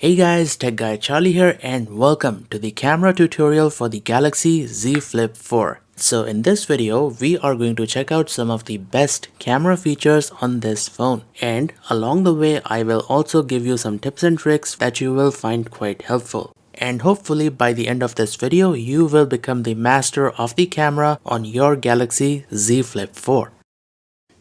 Hey guys, Tech Guy Charlie here and welcome to the camera tutorial for the Galaxy Z Flip 4. So in this video, we are going to check out some of the best camera features on this phone. And along the way, I will also give you some tips and tricks that you will find quite helpful. And hopefully by the end of this video, you will become the master of the camera on your Galaxy Z Flip 4.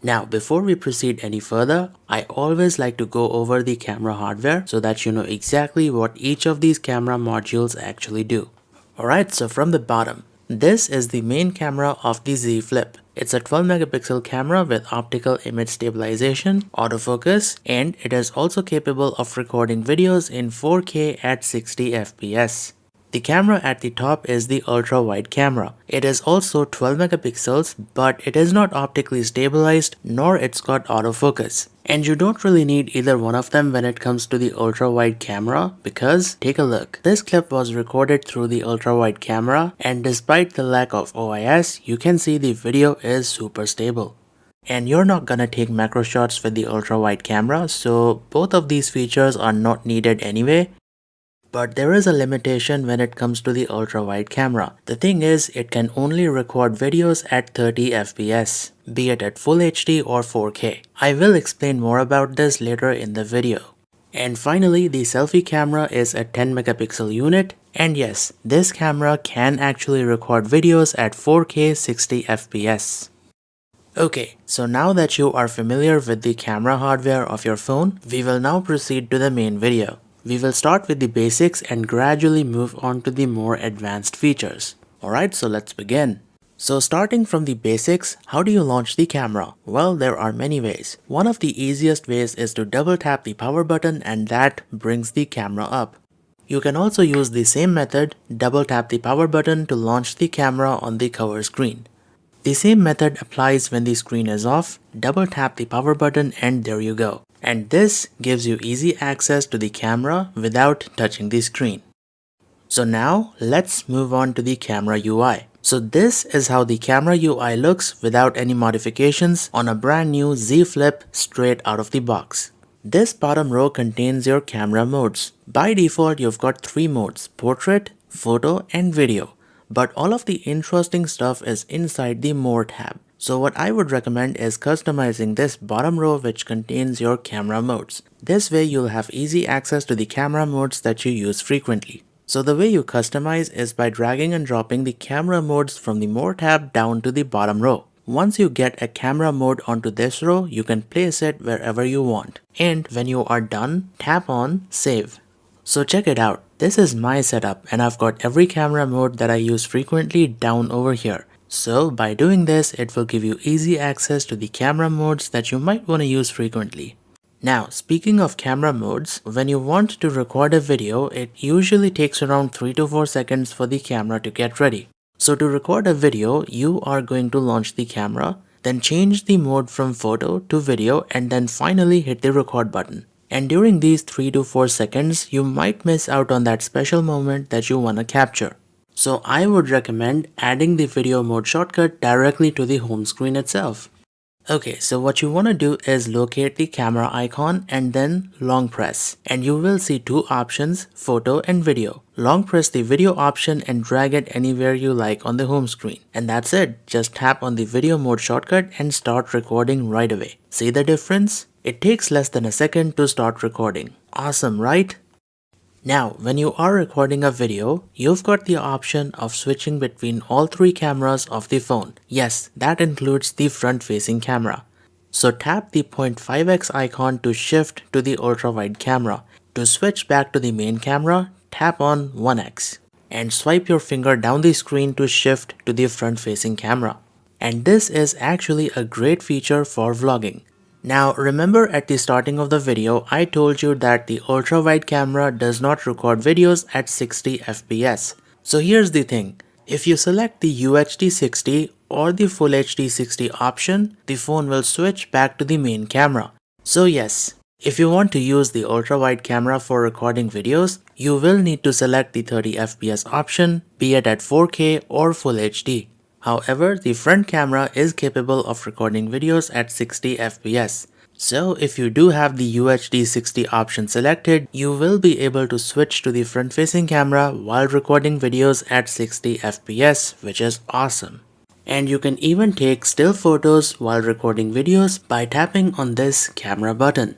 Now, before we proceed any further, I always like to go over the camera hardware so that you know exactly what each of these camera modules actually do. Alright, so from the bottom, this is the main camera of the Z Flip. It's a 12 megapixel camera with optical image stabilization, autofocus, and it is also capable of recording videos in 4K at 60 FPS. The camera at the top is the ultra-wide camera. It is also 12 megapixels, but it is not optically stabilized nor it's got autofocus. And you don't really need either one of them when it comes to the ultra-wide camera because take a look. This clip was recorded through the ultra-wide camera and despite the lack of OIS, you can see the video is super stable. And you're not gonna take macro shots with the ultra-wide camera, so both of these features are not needed anyway. But there is a limitation when it comes to the ultra-wide camera. The thing is, it can only record videos at 30 FPS, be it at Full HD or 4K. I will explain more about this later in the video. And finally, the selfie camera is a 10 megapixel unit. And yes, this camera can actually record videos at 4K 60 FPS. Okay, so now that you are familiar with the camera hardware of your phone, we will now proceed to the main video. We will start with the basics and gradually move on to the more advanced features. Alright, so let's begin. So starting from the basics, how do you launch the camera? Well, there are many ways. One of the easiest ways is to double tap the power button and that brings the camera up. You can also use the same method, double tap the power button to launch the camera on the cover screen. The same method applies when the screen is off, double tap the power button and there you go. And this gives you easy access to the camera without touching the screen. So now let's move on to the camera UI. So this is how the camera UI looks without any modifications on a brand new Z Flip straight out of the box. This bottom row contains your camera modes. By default, you've got 3 modes: portrait, photo, and video. But all of the interesting stuff is inside the More tab. So what I would recommend is customizing this bottom row which contains your camera modes. This way you'll have easy access to the camera modes that you use frequently. So the way you customize is by dragging and dropping the camera modes from the More tab down to the bottom row. Once you get a camera mode onto this row, you can place it wherever you want. And when you are done, tap on Save. So check it out. This is my setup and I've got every camera mode that I use frequently down over here. So by doing this, it will give you easy access to the camera modes that you might want to use frequently. Now, speaking of camera modes, when you want to record a video, it usually takes around 3 to 4 seconds for the camera to get ready. So to record a video, you are going to launch the camera, then change the mode from photo to video and then finally hit the record button. And during these 3 to 4 seconds, you might miss out on that special moment that you want to capture. So I would recommend adding the video mode shortcut directly to the home screen itself. Okay, so what you want to do is locate the camera icon and then long press. And you will see 2 options, photo and video. Long press the video option and drag it anywhere you like on the home screen. And that's it, just tap on the video mode shortcut and start recording right away. See the difference? It takes less than a second to start recording. Awesome, right? Now, when you are recording a video, you've got the option of switching between all 3 cameras of the phone. Yes, that includes the front-facing camera. So tap the 0.5x icon to shift to the ultra-wide camera. To switch back to the main camera, tap on 1x. And swipe your finger down the screen to shift to the front-facing camera. And this is actually a great feature for vlogging. Now remember at the starting of the video, I told you that the ultra-wide camera does not record videos at 60 FPS. So here's the thing, if you select the UHD 60 or the Full HD 60 option, the phone will switch back to the main camera. So yes, if you want to use the ultra-wide camera for recording videos, you will need to select the 30 FPS option, be it at 4K or Full HD. However, the front camera is capable of recording videos at 60 FPS. So if you do have the UHD 60 option selected, you will be able to switch to the front-facing camera while recording videos at 60 FPS, which is awesome. And you can even take still photos while recording videos by tapping on this camera button.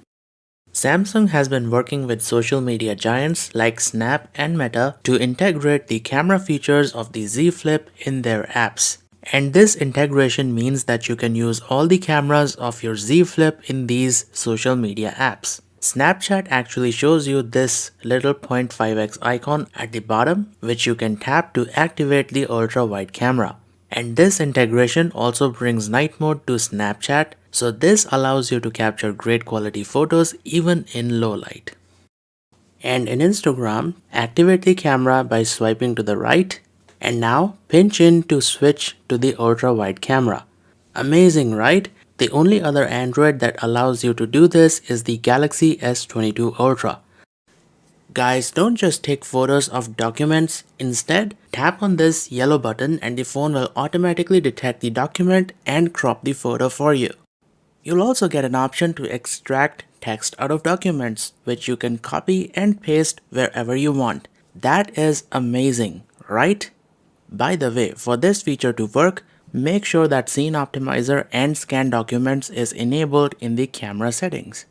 Samsung has been working with social media giants like Snap and Meta to integrate the camera features of the Z Flip in their apps. And this integration means that you can use all the cameras of your Z Flip in these social media apps. Snapchat actually shows you this little 0.5x icon at the bottom, which you can tap to activate the ultra-wide camera. And this integration also brings night mode to Snapchat, so this allows you to capture great quality photos even in low light. And in Instagram, activate the camera by swiping to the right, and now pinch in to switch to the ultra wide camera. Amazing, right? The only other Android that allows you to do this is the Galaxy S22 Ultra. Guys, don't just take photos of documents. Instead, tap on this yellow button and the phone will automatically detect the document and crop the photo for you. You'll also get an option to extract text out of documents, which you can copy and paste wherever you want. That is amazing, right? By the way, for this feature to work, make sure that Scene Optimizer and Scan Documents is enabled in the camera settings.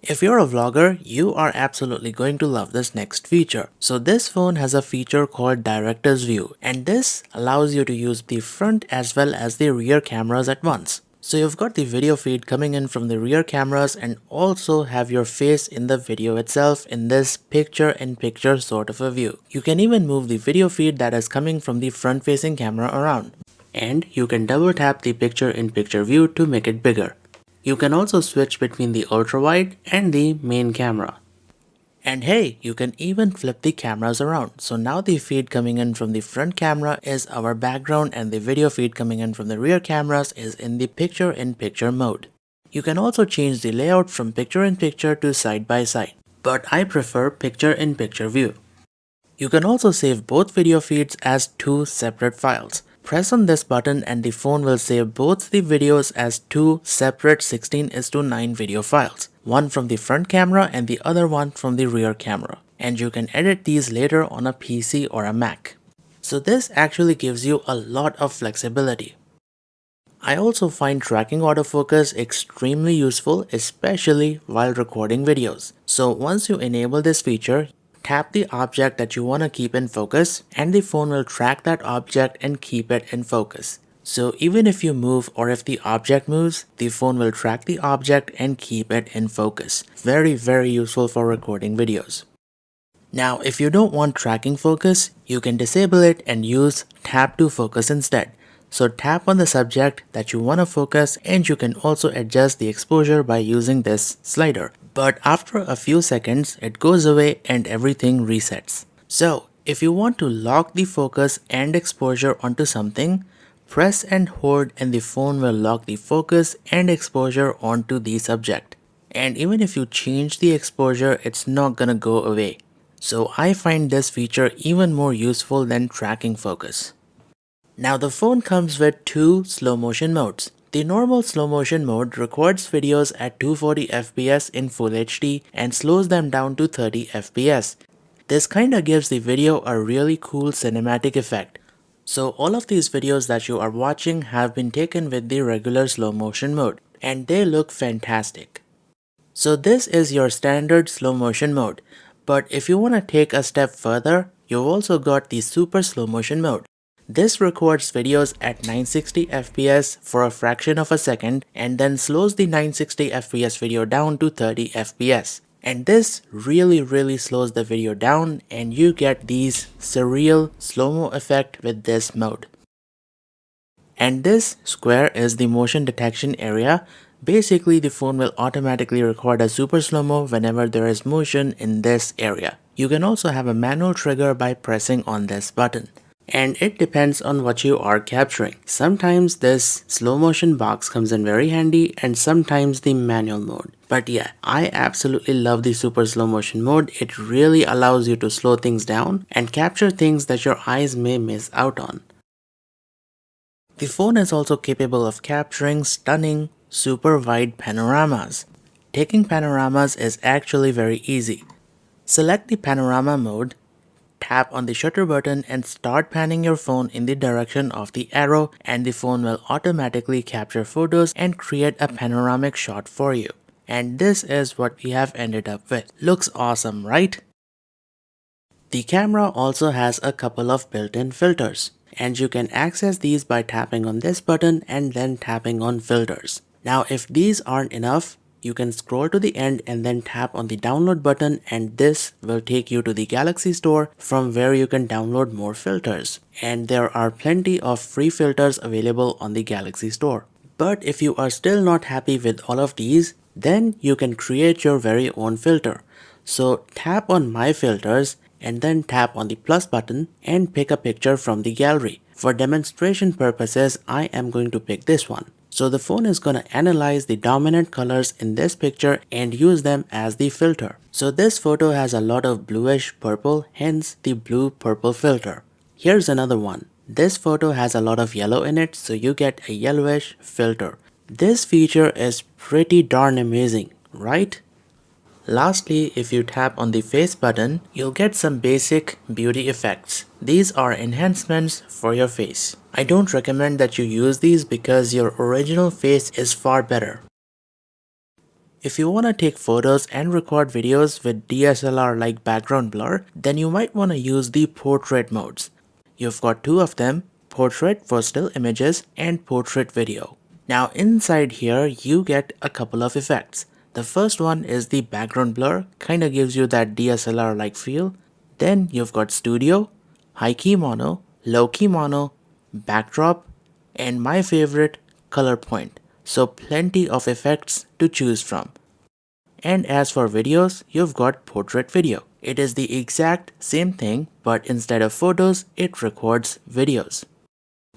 If you're a vlogger, you are absolutely going to love this next feature. So this phone has a feature called Director's View, and this allows you to use the front as well as the rear cameras at once. So you've got the video feed coming in from the rear cameras and also have your face in the video itself in this picture-in-picture sort of a view. You can even move the video feed that is coming from the front-facing camera around. And you can double tap the picture-in-picture view to make it bigger. You can also switch between the ultra-wide and the main camera. And hey, you can even flip the cameras around. So now the feed coming in from the front camera is our background and the video feed coming in from the rear cameras is in the picture-in-picture mode. You can also change the layout from picture-in-picture to side-by-side, but I prefer picture-in-picture view. You can also save both video feeds as two separate files. Press on this button and the phone will save both the videos as two separate 16:9 video files, one from the front camera and the other one from the rear camera. And you can edit these later on a PC or a Mac. So this actually gives you a lot of flexibility. I also find tracking autofocus extremely useful, especially while recording videos. So once you enable this feature, tap the object that you want to keep in focus and the phone will track that object and keep it in focus. So even if you move or if the object moves, the phone will track the object and keep it in focus. Very useful for recording videos. Now if you don't want tracking focus, you can disable it and use tap to focus instead. So tap on the subject that you want to focus and you can also adjust the exposure by using this slider. But after a few seconds, it goes away and everything resets. So if you want to lock the focus and exposure onto something, press and hold and the phone will lock the focus and exposure onto the subject. And even if you change the exposure, it's not gonna go away. So I find this feature even more useful than tracking focus. Now the phone comes with two slow motion modes. The normal slow motion mode records videos at 240 FPS in Full HD and slows them down to 30 FPS. This kinda gives the video a really cool cinematic effect. So all of these videos that you are watching have been taken with the regular slow motion mode and they look fantastic. So this is your standard slow motion mode, but if you want to take a step further, you've also got the super slow motion mode. This records videos at 960 FPS for a fraction of a second and then slows the 960 FPS video down to 30 FPS. And this really slows the video down and you get these surreal slow-mo effect with this mode. And this square is the motion detection area. Basically, the phone will automatically record a super slow-mo whenever there is motion in this area. You can also have a manual trigger by pressing on this button. And it depends on what you are capturing. Sometimes this slow motion box comes in very handy and sometimes the manual mode. But yeah, I absolutely love the super slow motion mode. It really allows you to slow things down and capture things that your eyes may miss out on. The phone is also capable of capturing stunning super wide panoramas. Taking panoramas is actually very easy. Select the panorama mode, tap on the shutter button and start panning your phone in the direction of the arrow, and the phone will automatically capture photos and create a panoramic shot for you. And this is what we have ended up with. Looks awesome, right? The camera also has a couple of built-in filters, and you can access these by tapping on this button and then tapping on filters. Now if these aren't enough, you can scroll to the end and then tap on the download button, and this will take you to the Galaxy Store from where you can download more filters. And there are plenty of free filters available on the Galaxy Store. But if you are still not happy with all of these, then you can create your very own filter. So tap on My Filters and then tap on the plus button and pick a picture from the gallery. For demonstration purposes, I am going to pick this one. So the phone is going to analyze the dominant colors in this picture and use them as the filter. So this photo has a lot of bluish purple, hence the blue purple filter. Here's another one. This photo has a lot of yellow in it, so you get a yellowish filter. This feature is pretty darn amazing, right? Lastly, if you tap on the face button, you'll get some basic beauty effects. These are enhancements for your face. I don't recommend that you use these because your original face is far better. If you want to take photos and record videos with DSLR like background blur, then you might want to use the portrait modes. You've got two of them, portrait for still images and portrait video. Now inside here you get a couple of effects. The first one is the background blur, kinda gives you that DSLR like feel. Then you've got studio, high key mono, low key mono, backdrop, and my favorite, color point. So plenty of effects to choose from. And as for videos, you've got portrait video. It is the exact same thing, but instead of photos, it records videos.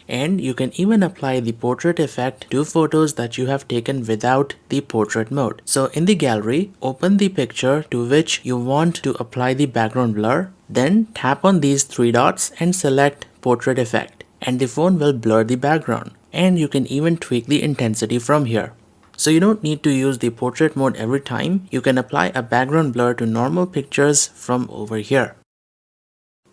And you can even apply the portrait effect to photos that you have taken without the portrait mode. So in the gallery, open the picture to which you want to apply the background blur, then tap on these three dots and select portrait effect, and the phone will blur the background. And you can even tweak the intensity from here. So you don't need to use the portrait mode every time. You can apply a background blur to normal pictures from over here.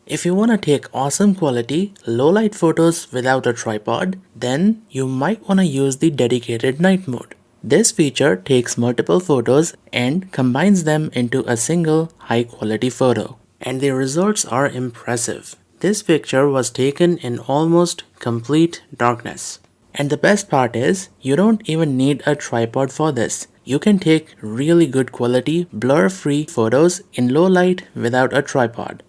If you want to take awesome quality, low light photos without a tripod, then you might want to use the dedicated night mode. This feature takes multiple photos and combines them into a single high quality photo. And the results are impressive. This picture was taken in almost complete darkness. And the best part is, you don't even need a tripod for this. You can take really good quality, blur-free photos in low light without a tripod.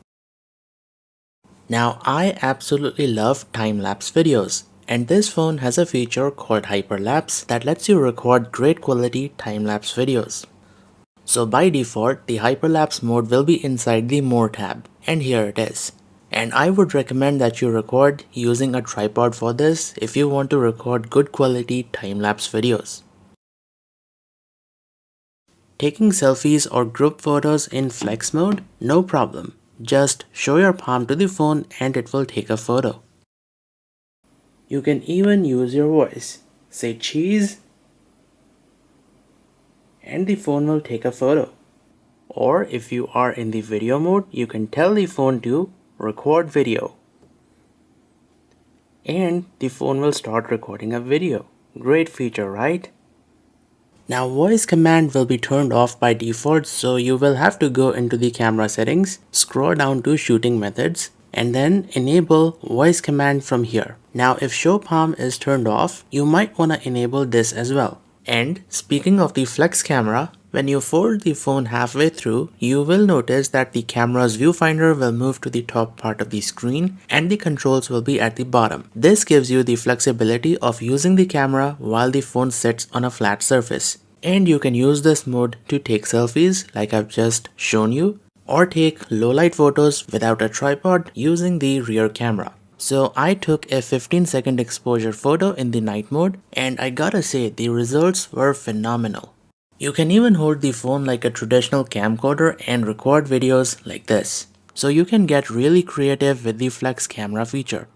Now I absolutely love time-lapse videos, and this phone has a feature called hyperlapse that lets you record great quality time-lapse videos. So by default, the hyperlapse mode will be inside the More tab, and here it is. And I would recommend that you record using a tripod for this if you want to record good quality time-lapse videos. Taking selfies or group photos in flex mode? No problem. Just show your palm to the phone and it will take a photo. You can even use your voice. Say cheese and the phone will take a photo. Or if you are in the video mode, you can tell the phone to record video. And the phone will start recording a video. Great feature, right? Now voice command will be turned off by default, so you will have to go into the camera settings, scroll down to shooting methods, and then enable voice command from here. Now if show palm is turned off, you might want to enable this as well. And speaking of the flex camera, when you fold the phone halfway through, you will notice that the camera's viewfinder will move to the top part of the screen and the controls will be at the bottom. This gives you the flexibility of using the camera while the phone sits on a flat surface. And you can use this mode to take selfies like I've just shown you, or take low light photos without a tripod using the rear camera. So I took a 15-second exposure photo in the night mode, and I gotta say the results were phenomenal. You can even hold the phone like a traditional camcorder and record videos like this. So you can get really creative with the flex camera feature.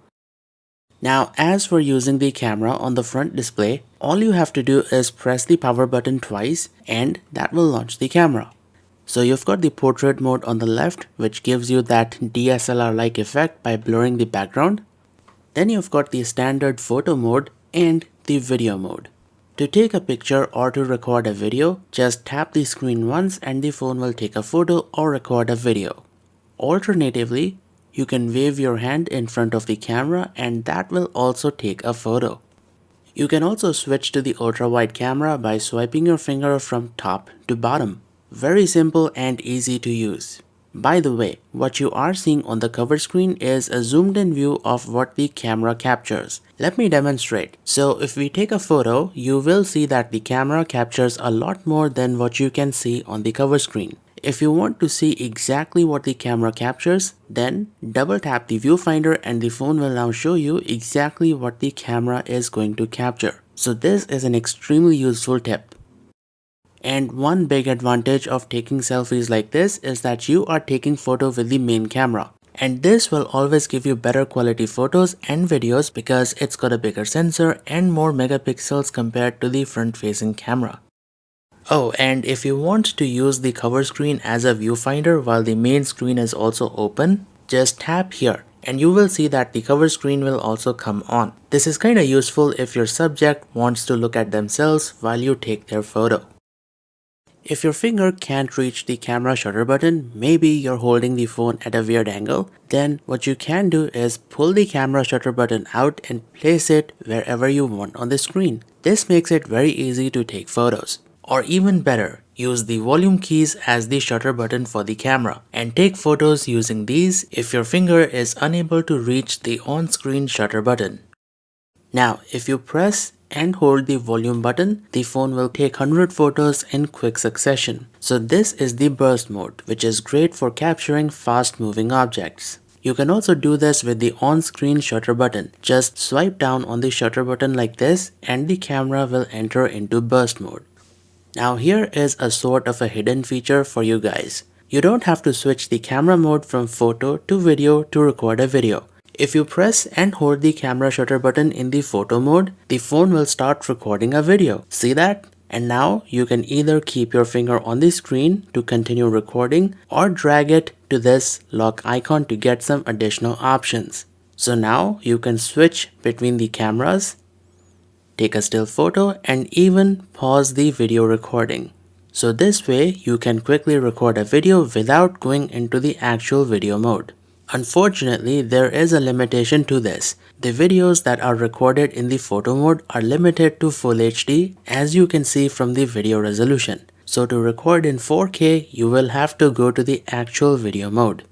Now as for using the camera on the front display, all you have to do is press the power button twice and that will launch the camera. So you've got the portrait mode on the left, which gives you that DSLR-like effect by blurring the background. Then you've got the standard photo mode and the video mode. To take a picture or to record a video, just tap the screen once and the phone will take a photo or record a video. Alternatively, you can wave your hand in front of the camera and that will also take a photo. You can also switch to the ultra-wide camera by swiping your finger from top to bottom. Very simple and easy to use. By the way, what you are seeing on the cover screen is a zoomed in view of what the camera captures. Let me demonstrate. So if we take a photo, you will see that the camera captures a lot more than what you can see on the cover screen. If you want to see exactly what the camera captures, then double tap the viewfinder and the phone will now show you exactly what the camera is going to capture. So this is an extremely useful tip. And one big advantage of taking selfies like this is that you are taking photo with the main camera. And this will always give you better quality photos and videos because it's got a bigger sensor and more megapixels compared to the front facing camera. Oh, and if you want to use the cover screen as a viewfinder while the main screen is also open, just tap here and you will see that the cover screen will also come on. This is kinda useful if your subject wants to look at themselves while you take their photo. If your finger can't reach the camera shutter button, maybe you're holding the phone at a weird angle, then what you can do is pull the camera shutter button out and place it wherever you want on the screen. This makes it very easy to take photos. Or even better, use the volume keys as the shutter button for the camera and take photos using these if your finger is unable to reach the on-screen shutter button. Now, if you press and hold the volume button, the phone will take 100 photos in quick succession. So this is the burst mode, which is great for capturing fast moving objects. You can also do this with the on-screen shutter button. Just swipe down on the shutter button like this and the camera will enter into burst mode. Now here is a sort of a hidden feature for you guys. You don't have to switch the camera mode from photo to video to record a video. If you press and hold the camera shutter button in the photo mode, the phone will start recording a video. See that? And now you can either keep your finger on the screen to continue recording or drag it to this lock icon to get some additional options. So now you can switch between the cameras, take a still photo and even pause the video recording. So this way you can quickly record a video without going into the actual video mode. Unfortunately, there is a limitation to this. The videos that are recorded in the photo mode are limited to Full HD as you can see from the video resolution. So to record in 4K, you will have to go to the actual video mode.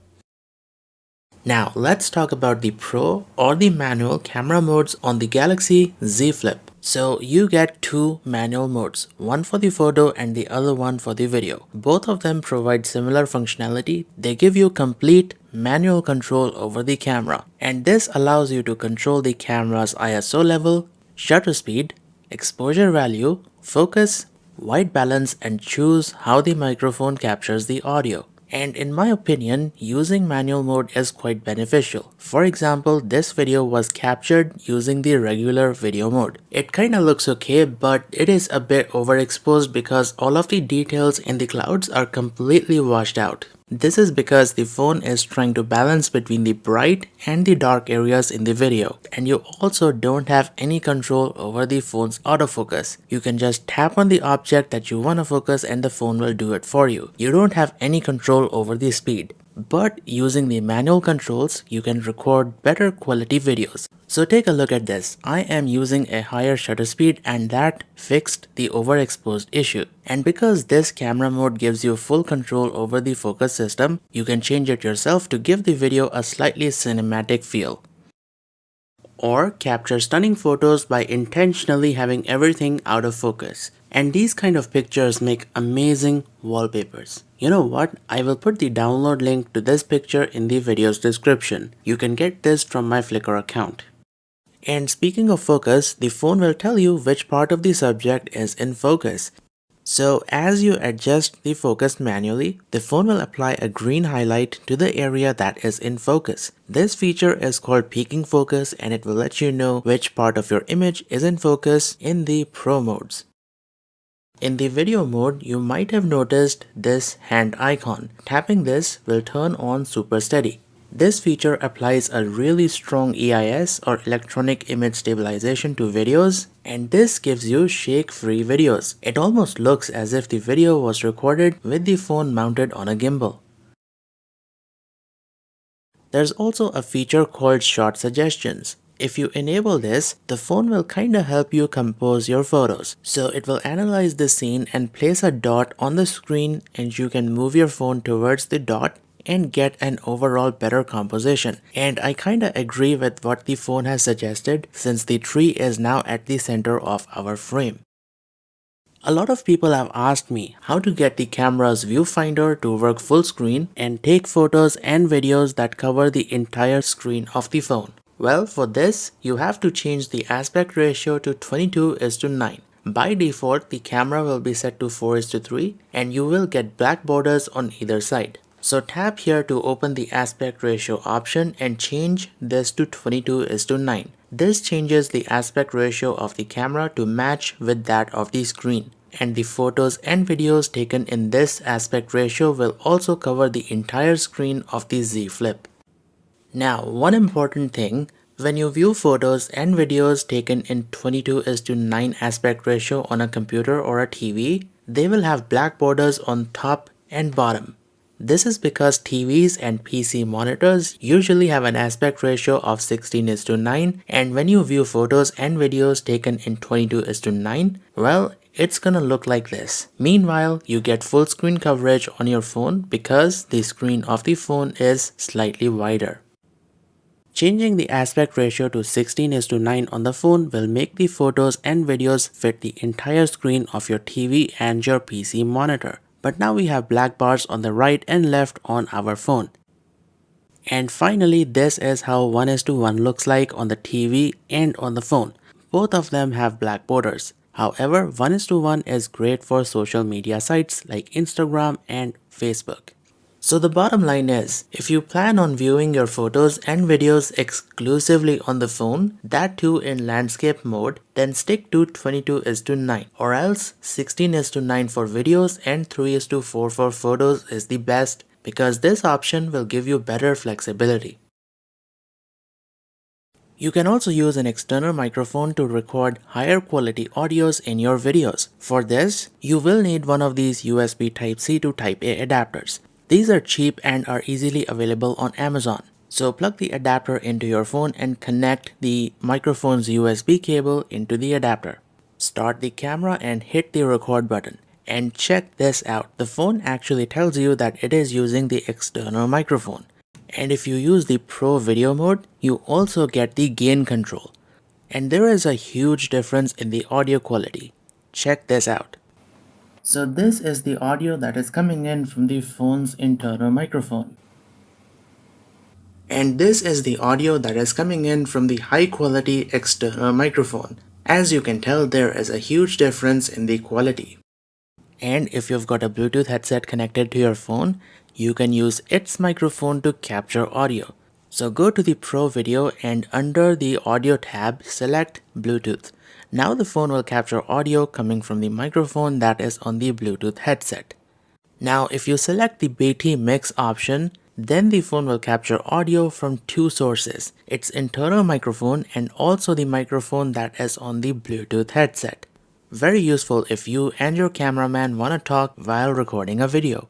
Now let's talk about the Pro or the manual camera modes on the Galaxy Z Flip. So you get two manual modes, one for the photo and the other one for the video. Both of them provide similar functionality. They give you complete manual control over the camera. And this allows you to control the camera's ISO level, shutter speed, exposure value, focus, white balance and choose how the microphone captures the audio. And in my opinion, using manual mode is quite beneficial. For example, this video was captured using the regular video mode. It kinda looks okay, but it is a bit overexposed because all of the details in the clouds are completely washed out. This is because the phone is trying to balance between the bright and the dark areas in the video, and you also don't have any control over the phone's autofocus. You can just tap on the object that you want to focus and the phone will do it for you. You don't have any control over the speed. But using the manual controls, you can record better quality videos. So take a look at this. I am using a higher shutter speed and that fixed the overexposed issue. And because this camera mode gives you full control over the focus system, you can change it yourself to give the video a slightly cinematic feel. Or capture stunning photos by intentionally having everything out of focus. And these kind of pictures make amazing wallpapers. You know what? I will put the download link to this picture in the video's description. You can get this from my Flickr account. And speaking of focus, the phone will tell you which part of the subject is in focus. So as you adjust the focus manually, the phone will apply a green highlight to the area that is in focus. This feature is called peaking focus, and it will let you know which part of your image is in focus in the Pro modes. In the video mode, you might have noticed this hand icon. Tapping this will turn on Super Steady. This feature applies a really strong EIS or electronic image stabilization to videos, and this gives you shake-free videos. It almost looks as if the video was recorded with the phone mounted on a gimbal. There's also a feature called Shot Suggestions. If you enable this, the phone will kinda help you compose your photos. So it will analyze the scene and place a dot on the screen, and you can move your phone towards the dot and get an overall better composition. And I kinda agree with what the phone has suggested, since the tree is now at the center of our frame. A lot of people have asked me how to get the camera's viewfinder to work full screen and take photos and videos that cover the entire screen of the phone. Well, for this, you have to change the aspect ratio to 22:9. By default, the camera will be set to 4:3 and you will get black borders on either side. So tap here to open the aspect ratio option and change this to 22:9. This changes the aspect ratio of the camera to match with that of the screen. And the photos and videos taken in this aspect ratio will also cover the entire screen of the Z Flip. Now, one important thing, when you view photos and videos taken in 22:9 aspect ratio on a computer or a TV, they will have black borders on top and bottom. This is because TVs and PC monitors usually have an aspect ratio of 16:9, and when you view photos and videos taken in 22:9, well, it's gonna look like this. Meanwhile, you get full screen coverage on your phone because the screen of the phone is slightly wider. Changing the aspect ratio to 16:9 on the phone will make the photos and videos fit the entire screen of your TV and your PC monitor. But now we have black bars on the right and left on our phone. And finally, this is how 1:1 looks like on the TV and on the phone. Both of them have black borders. However, 1:1 is great for social media sites like Instagram and Facebook. So the bottom line is, if you plan on viewing your photos and videos exclusively on the phone, that too in landscape mode, then stick to 22:9, or else 16:9 for videos and 3:4 for photos is the best, because this option will give you better flexibility. You can also use an external microphone to record higher quality audios in your videos. For this, you will need one of these USB Type-C to Type-A adapters. These are cheap and are easily available on Amazon. So plug the adapter into your phone and connect the microphone's USB cable into the adapter. Start the camera and hit the record button. And check this out. The phone actually tells you that it is using the external microphone. And if you use the Pro video mode, you also get the gain control. And there is a huge difference in the audio quality. Check this out. So this is the audio that is coming in from the phone's internal microphone. And this is the audio that is coming in from the high quality external microphone. As you can tell, there is a huge difference in the quality. And if you've got a Bluetooth headset connected to your phone, you can use its microphone to capture audio. So go to the Pro Video and under the Audio tab, select Bluetooth. Now the phone will capture audio coming from the microphone that is on the Bluetooth headset. Now if you select the BT Mix option, then the phone will capture audio from two sources, its internal microphone and also the microphone that is on the Bluetooth headset. Very useful if you and your cameraman want to talk while recording a video.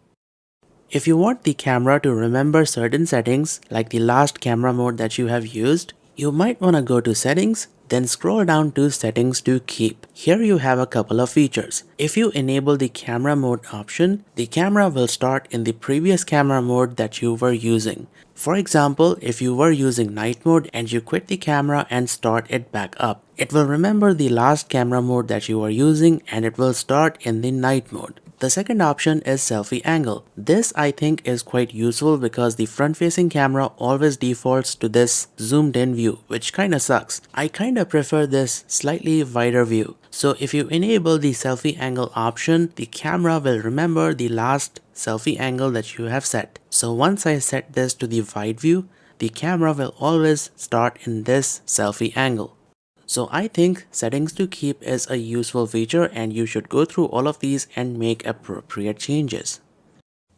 If you want the camera to remember certain settings, like the last camera mode that you have used, you might want to go to Settings, then scroll down to Settings to Keep. Here you have a couple of features. If you enable the camera mode option, the camera will start in the previous camera mode that you were using. For example, if you were using night mode and you quit the camera and start it back up, it will remember the last camera mode that you were using and it will start in the night mode. The second option is selfie angle. This I think is quite useful because the front facing camera always defaults to this zoomed in view, which kinda sucks. I kinda prefer this slightly wider view. So if you enable the selfie angle option, the camera will remember the last selfie angle that you have set. So once I set this to the wide view, the camera will always start in this selfie angle. So I think settings to keep is a useful feature and you should go through all of these and make appropriate changes.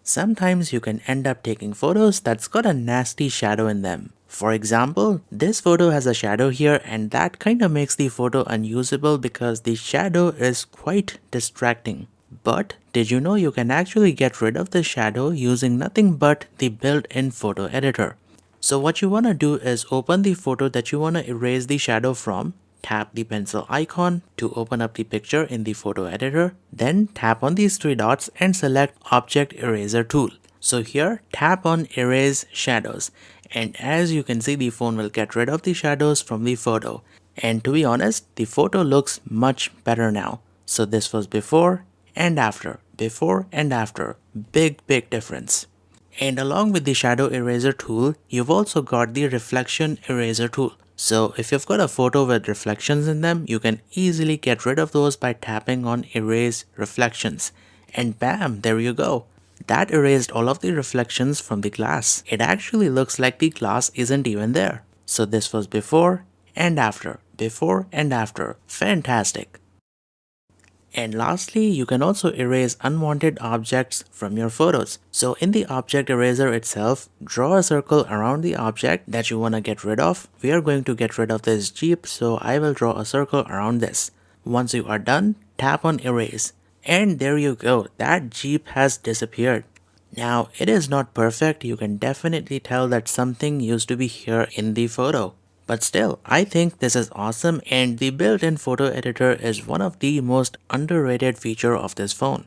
Sometimes you can end up taking photos that's got a nasty shadow in them. For example, this photo has a shadow here and that kinda makes the photo unusable because the shadow is quite distracting. But did you know you can actually get rid of the shadow using nothing but the built-in photo editor? So what you wanna do is open the photo that you wanna erase the shadow from, tap the pencil icon to open up the picture in the photo editor, then tap on these three dots and select Object Eraser tool. So here tap on Erase Shadows and as you can see the phone will get rid of the shadows from the photo. And to be honest, the photo looks much better now. So this was before and after, big difference. And along with the shadow eraser tool, you've also got the reflection eraser tool. So if you've got a photo with reflections in them, you can easily get rid of those by tapping on erase reflections. And bam, there you go. That erased all of the reflections from the glass. It actually looks like the glass isn't even there. So this was before and after, fantastic. And lastly, you can also erase unwanted objects from your photos. So in the object eraser itself, draw a circle around the object that you want to get rid of. We are going to get rid of this Jeep, so I will draw a circle around this. Once you are done, tap on erase. And there you go, that Jeep has disappeared. Now, it is not perfect, you can definitely tell that something used to be here in the photo. But still, I think this is awesome and the built-in photo editor is one of the most underrated feature of this phone.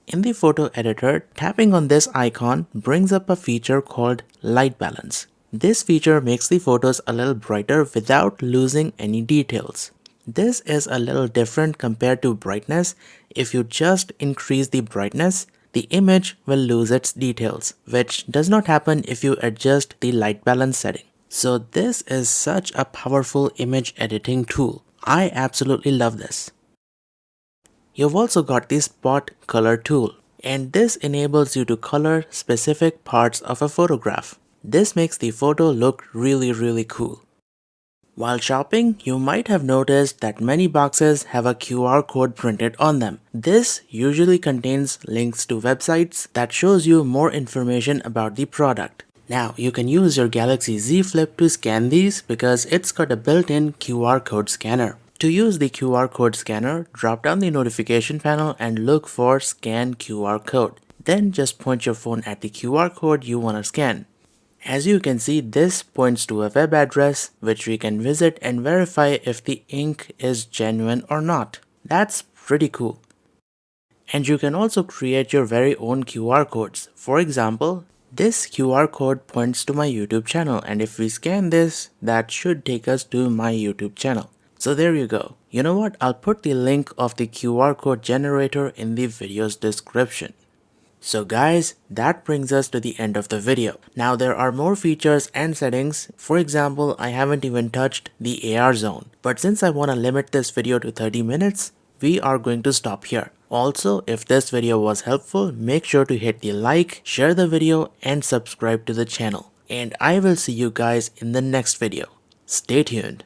In the photo editor, tapping on this icon brings up a feature called light balance. This feature makes the photos a little brighter without losing any details. This is a little different compared to brightness. If you just increase the brightness, the image will lose its details, which does not happen if you adjust the light balance setting. So this is such a powerful image editing tool. I absolutely love this. You've also got the spot color tool, and this enables you to color specific parts of a photograph. This makes the photo look really cool. While shopping, you might have noticed that many boxes have a QR code printed on them. This usually contains links to websites that shows you more information about the product. Now, you can use your Galaxy Z Flip to scan these because it's got a built-in QR code scanner. To use the QR code scanner, drop down the notification panel and look for Scan QR Code. Then just point your phone at the QR code you want to scan. As you can see, this points to a web address which we can visit and verify if the ink is genuine or not. That's pretty cool. And you can also create your very own QR codes. For example, this QR code points to my YouTube channel, and if we scan this, that should take us to my YouTube channel. So there you go. You know what? I'll put the link of the QR code generator in the video's description. So guys, that brings us to the end of the video. Now there are more features and settings. For example, I haven't even touched the AR zone. But since I want to limit this video to 30 minutes, we are going to stop here. Also, if this video was helpful, make sure to hit the like, share the video and subscribe to the channel. And I will see you guys in the next video. Stay tuned.